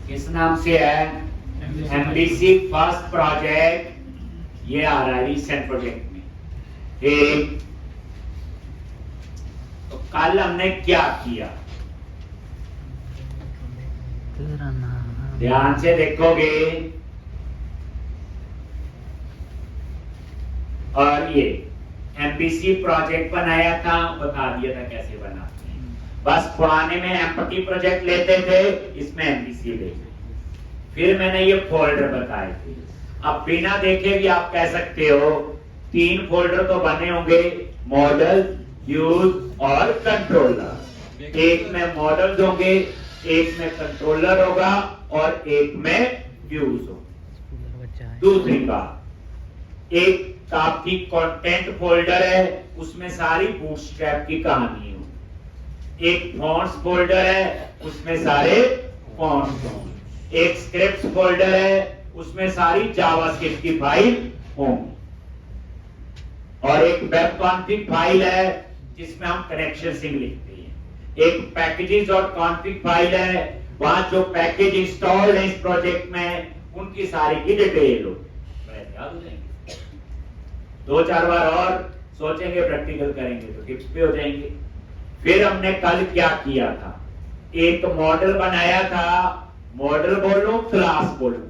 किस नाम से है? MBC first project. ये आ रहा है रिसेंट प्रोजेक्ट में। ठीक, तो कल हमने क्या किया, ध्यान से देखोगे। और ये एमपीसी प्रोजेक्ट बनाया था, बता दिया था कैसे बनाते हैं। बस पुराने में एम्पटी प्रोजेक्ट लेते थे, इसमें एमपीसी लेते। फिर मैंने ये फोल्डर बताए थे। अब बिना देखे भी आप कह सकते हो 3 फोल्डर तो बने होंगे, मॉडल, यूज और कंट्रोलर। एक में मॉडल्स होंगे, एक में कंट्रोलर होगा और एक में व्यूज होगा। दूसरी बात, एक आपकी कंटेंट फोल्डर है, उसमें सारी बूटस्ट्रैप की कहानी हो। एक फॉन्ट्स फोल्डर है, उसमें सारे फॉन्ट्स हों। एक स्क्रिप्ट्स फोल्डर है, उसमें सारी जावास्क्रिप्ट की फाइल होंगी। और एक वेब कॉन्फ़िग फाइल है जिसमें हम कनेक्शन सिंग लिखते हैं। एक पैकेजेस और कॉन्फ़िग फाइल है, वहां जो पैकेज इंस्टॉल्ड है इस प्रोजेक्ट में उनकी सारी की डिटेल हो। याद हो जाएंगे, 2-4 बार और सोचेंगे, प्रैक्टिकल करेंगे तो टिप्स पे हो जाएंगे। फिर हमने कल क्या किया था, एक मॉडल बनाया था। मॉडल बोलूं क्लास बोलूं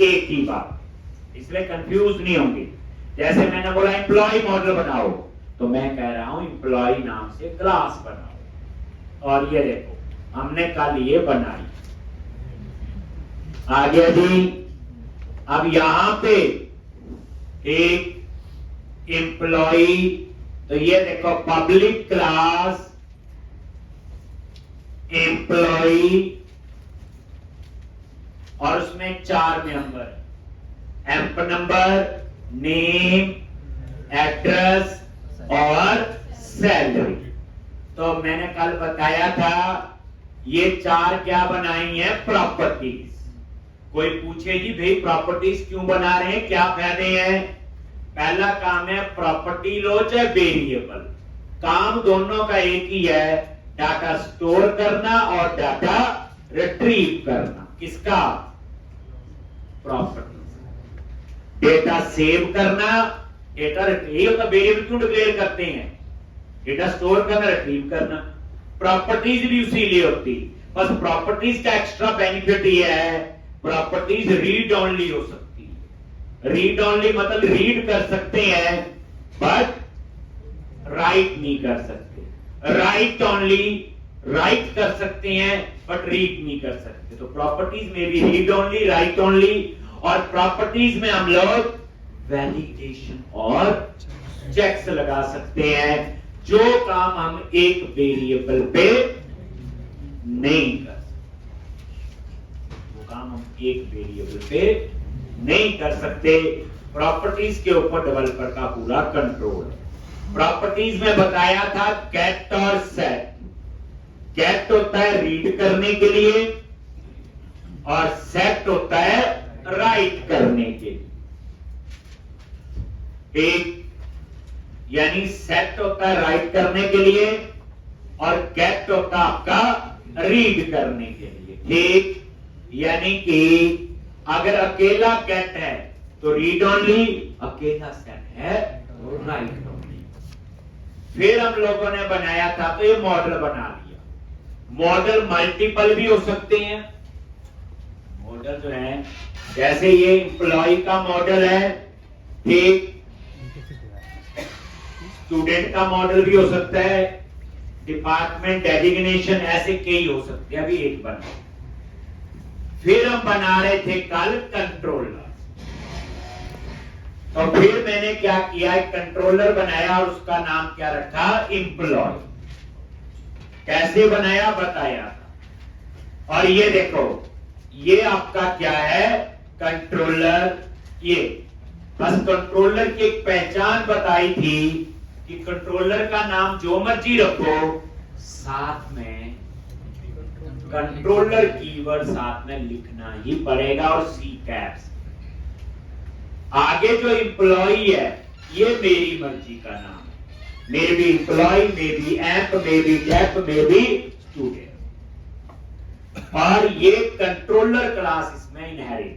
एक ही बात, इसलिए कंफ्यूज नहीं होंगे। जैसे मैंने बोला एम्प्लॉय मॉडल बनाओ, तो मैं कह रहा हूं एम्प्लॉय नाम से क्लास बनाओ। और ये देखो हमने कल ये बनाई। आगे जी, अब यहां पे एक एम्प्लॉय, तो ये देखो पब्लिक क्लास एम्प्लॉय, और उसमें 4 member, amp number, name, address और सैलरी। तो मैंने कल बताया था ये 4 क्या बनाई है, प्रॉपर्टीज। कोई पूछे जी भाई प्रॉपर्टीज क्यों बना रहे हैं, क्या फायदे हैं? पहला काम है प्रॉपर्टी लो चाहे वेरिएबल, काम दोनों का एक ही है, डाटा स्टोर करना और डाटा रिट्रीव करना। किसका? प्रॉपर्टी। डेटा सेव करना, डेटा रिट्रीव होता, वेरिएबल क्यों डिक्लेयर करते हैं? डेटा स्टोर करना, रिट्रीव करना। प्रॉपर्टीज भी उसी लिए होती, बस प्रॉपर्टीज का एक्स्ट्रा बेनिफिट ये है, प्रॉपर्टीज रीड ओनली हो सकती है। रीड ओनली मतलब रीड कर सकते हैं बट राइट नहीं कर सकते। राइट ओनली राइट कर सकते हैं बट रीड नहीं कर सकते। तो प्रॉपर्टीज में भी रीड ओनली, राइट ओनली, और प्रॉपर्टीज में हम लोग वैलिडेशन और चेक्स लगा सकते हैं, जो काम हम एक वेरिएबल पे नहीं कर सकते। वो काम हम एक वेरिएबल पे नहीं कर सकते। प्रॉपर्टीज के ऊपर डेवलपर का पूरा कंट्रोल है। प्रॉपर्टीज में बताया था गेट और सेट। गेट होता है रीड करने के लिए और सेट होता है राइट करने के लिए। एक यानी सेट होता है राइट करने के लिए और गेट होता है आपका रीड करने के लिए। ठीक, यानी कि अगर अकेला गेट है तो रीड ओनली, अकेला सेट है तो राइट ओनली। फिर हम लोगों ने बनाया था तो ये मॉडल बना लिया। मॉडल मल्टीपल भी हो सकते हैं। मॉडल जो है, जैसे ये एम्प्लॉय का मॉडल है, ठीक, स्टूडेंट का मॉडल भी हो सकता है, डिपार्टमेंट डेजिग्नेशन, ऐसे कई हो सकते हैं। अभी एक बना। फिर हम बना रहे थे कल कंट्रोलर। तो फिर मैंने क्या किया, एक कंट्रोलर बनाया और उसका नाम क्या रखा, एम्प्लॉय। कैसे बनाया बताया था। और ये देखो, ये आपका क्या है, कंट्रोलर। ये बस कंट्रोलर की एक पहचान बताई थी कि कंट्रोलर का नाम जो मर्जी रखो, साथ में कंट्रोलर कीवर्ड साथ में लिखना ही पड़ेगा और सी कैप्स। आगे जो एम्प्लॉय है ये मेरी मर्जी का नाम है, maybe employ, maybe emp, maybe dep, maybe student. और ये कंट्रोलर क्लास इसमें इनहेरिट,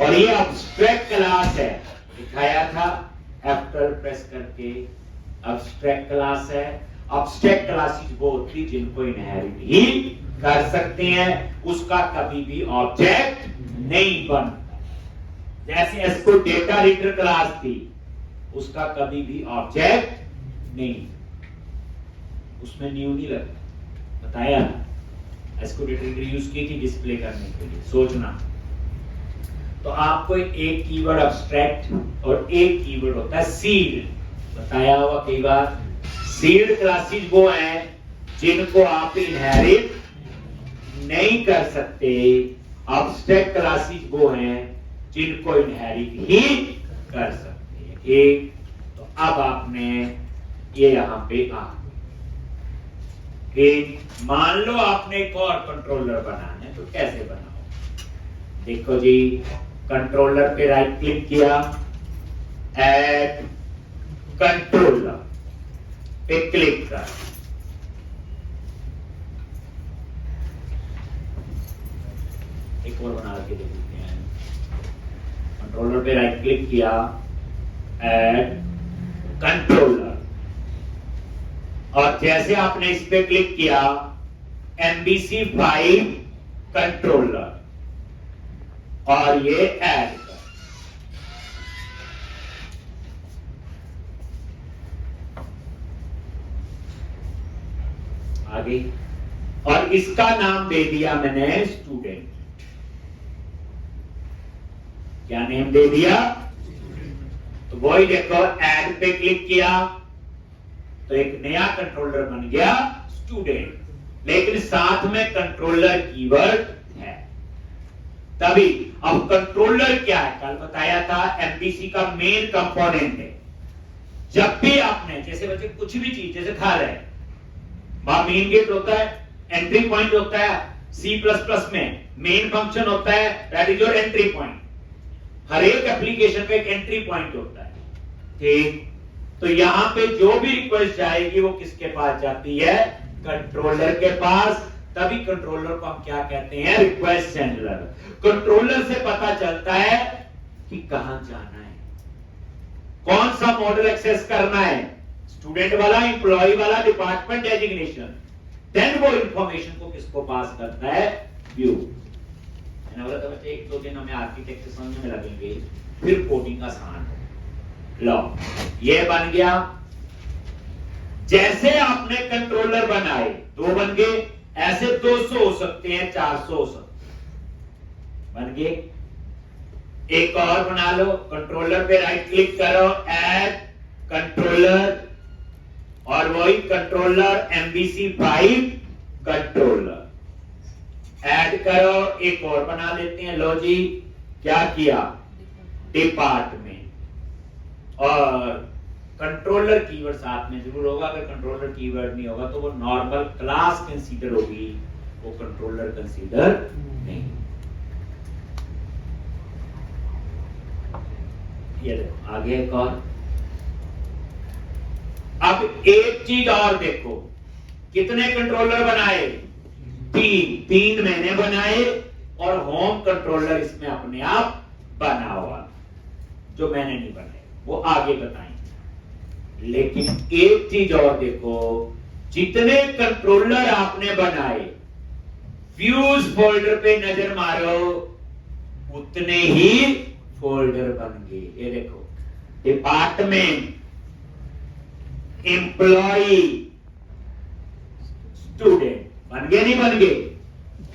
और ये अब्स्ट्रैक्ट क्लास है, दिखाया था F12 प्रेस करके, अब्स्ट्रैक्ट क्लास है। अब्स्ट्रैक्ट क्लासेस वो होती जिनको इनहेरिट ही कर सकते हैं, उसका कभी भी ऑब्जेक्ट नहीं बनता। जैसे इसको डेटा रीडर क्लास थी, उसका कभी भी ऑब्जेक्ट नहीं, उसमें न्यू नहीं लगता, बताया इसको डेटा रीडर यूज की थी डिस्प्ले करने के लिए, सोचना। तो आपको एक कीवर्ड अब्स्ट्रैक्ट और एक कीवर्ड होता है सीड, बताया हुआ कई बार। सीड क्लासेस वो हैं जिनको आप इनहेरिट नहीं कर सकते, अब्स्ट्रैक्ट क्लासेस वो हैं जिनको इनहेरिट ही कर सकते हैं। ठीक, तो अब आपने ये यहां पे आ, मान लो आपने एक और कंट्रोलर बनाना है, तो कैसे बनाओ? देखो जी, कंट्रोलर पे राइट क्लिक किया, ऐड कंट्रोलर पे क्लिक कर, एक और बना के देखते हैं। कंट्रोलर पे राइट क्लिक किया, ऐड कंट्रोलर, और जैसे आपने इस पे क्लिक किया, MBC5 कंट्रोलर, और ये ऐड कर, आगे, और इसका नाम दे दिया मैंने स्टूडेंट। क्या नेम दे दिया? तो वही देखो, ऐड पे क्लिक किया तो एक नया कंट्रोलर बन गया स्टूडेंट, लेकिन साथ में कंट्रोलर कीवर्ड है। तभी अब कंट्रोलर क्या है, कल बताया था एमपीसी का मेन कंपोनेंट है। जब भी आपने, जैसे बच्चे कुछ भी चीज जैसे खा रहे हैं, वहां मेन गेट होता है, एंट्री पॉइंट होता है। C++ में मेन फंक्शन होता है, that is your entry point. हर एक एप्लीकेशन पे एक एंट्री पॉइंट होता है, ठीक। तो यहां पे जो भी रिक्वेस्ट जाएगी वो किसके पास जाती है? कंट्रोलर के पास। तभी कंट्रोलर को हम क्या कहते हैं? Request sender. कंट्रोलर से पता चलता है कि कहां जाना है, कौन सा मॉडल एक्सेस करना है, स्टूडेंट वाला, एम्प्लॉय वाला, डिपार्टमेंट डेजिग्नेशन। देन वो इंफॉर्मेशन को किसको पास करता है? व्यू। मैंने बोला था बच्चे 1-2 दिन हमें आर्किटेक्चर समझने में लगेंगे, फिर कोडिंग आसान है। लो, ये बन गया। जैसे आपने कंट्रोलर बनाए, 2 बन गए, ऐसे 200 हो सकते हैं, 400 हो सकते हैं, बन गए। एक और बना लो, कंट्रोलर पे राइट क्लिक करो, ऐड कंट्रोलर, और वही कंट्रोलर MBC5 कंट्रोलर ऐड करो। एक और बना लेते हैं, लो जी, क्या किया? डिपार्टमेंट, और कंट्रोलर कीवर्ड साथ में जरूर होगा। अगर कंट्रोलर कीवर्ड नहीं होगा तो वो नॉर्मल क्लास कंसीडर होगी, वो कंट्रोलर कंसीडर नहीं। ये देखो आगे एक और। अब एक चीज और देखो, कितने कंट्रोलर बनाए? 3 मैंने बनाए, और होम कंट्रोलर इसमें अपने आप बना हुआ, जो मैंने नहीं बनाए वो आगे बताएंगे। लेकिन एक चीज और देखो, जितने कंट्रोलर आपने बनाए, व्यूज फोल्डर पे नजर मारो, उतने ही फोल्डर बन गए। ये देखो, डिपार्टमेंट, एम्प्लॉय, स्टूडेंट, बन गए नहीं बन गए?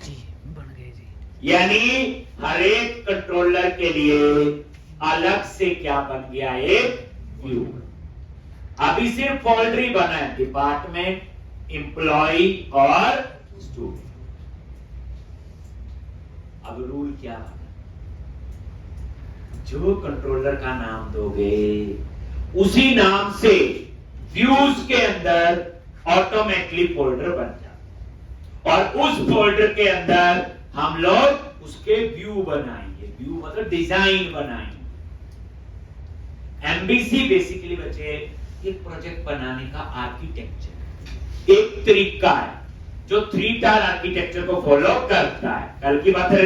जी बन गए जी। यानी हर एक कंट्रोलर के लिए अलग से क्या बन गया? एक व्यू। अभी सिर्फ फोल्डर ही बना है, डिपार्टमेंट, एम्प्लॉय और स्टूडेंट। अब रूल क्या बना? जो कंट्रोलर का नाम दोगे, उसी नाम से व्यूज के अंदर ऑटोमेटिकली फोल्डर बन जाता, और उस फोल्डर के अंदर हम लोग उसके व्यू बनाएंगे। व्यू मतलब डिजाइन बनाएंगे। MBC बेसिकली बच्चे एक प्रोजेक्ट बनाने का आर्किटेक्चर, एक तरीका है जो 3 टायर आर्किटेक्चर को फॉलो करता है। कल की बात है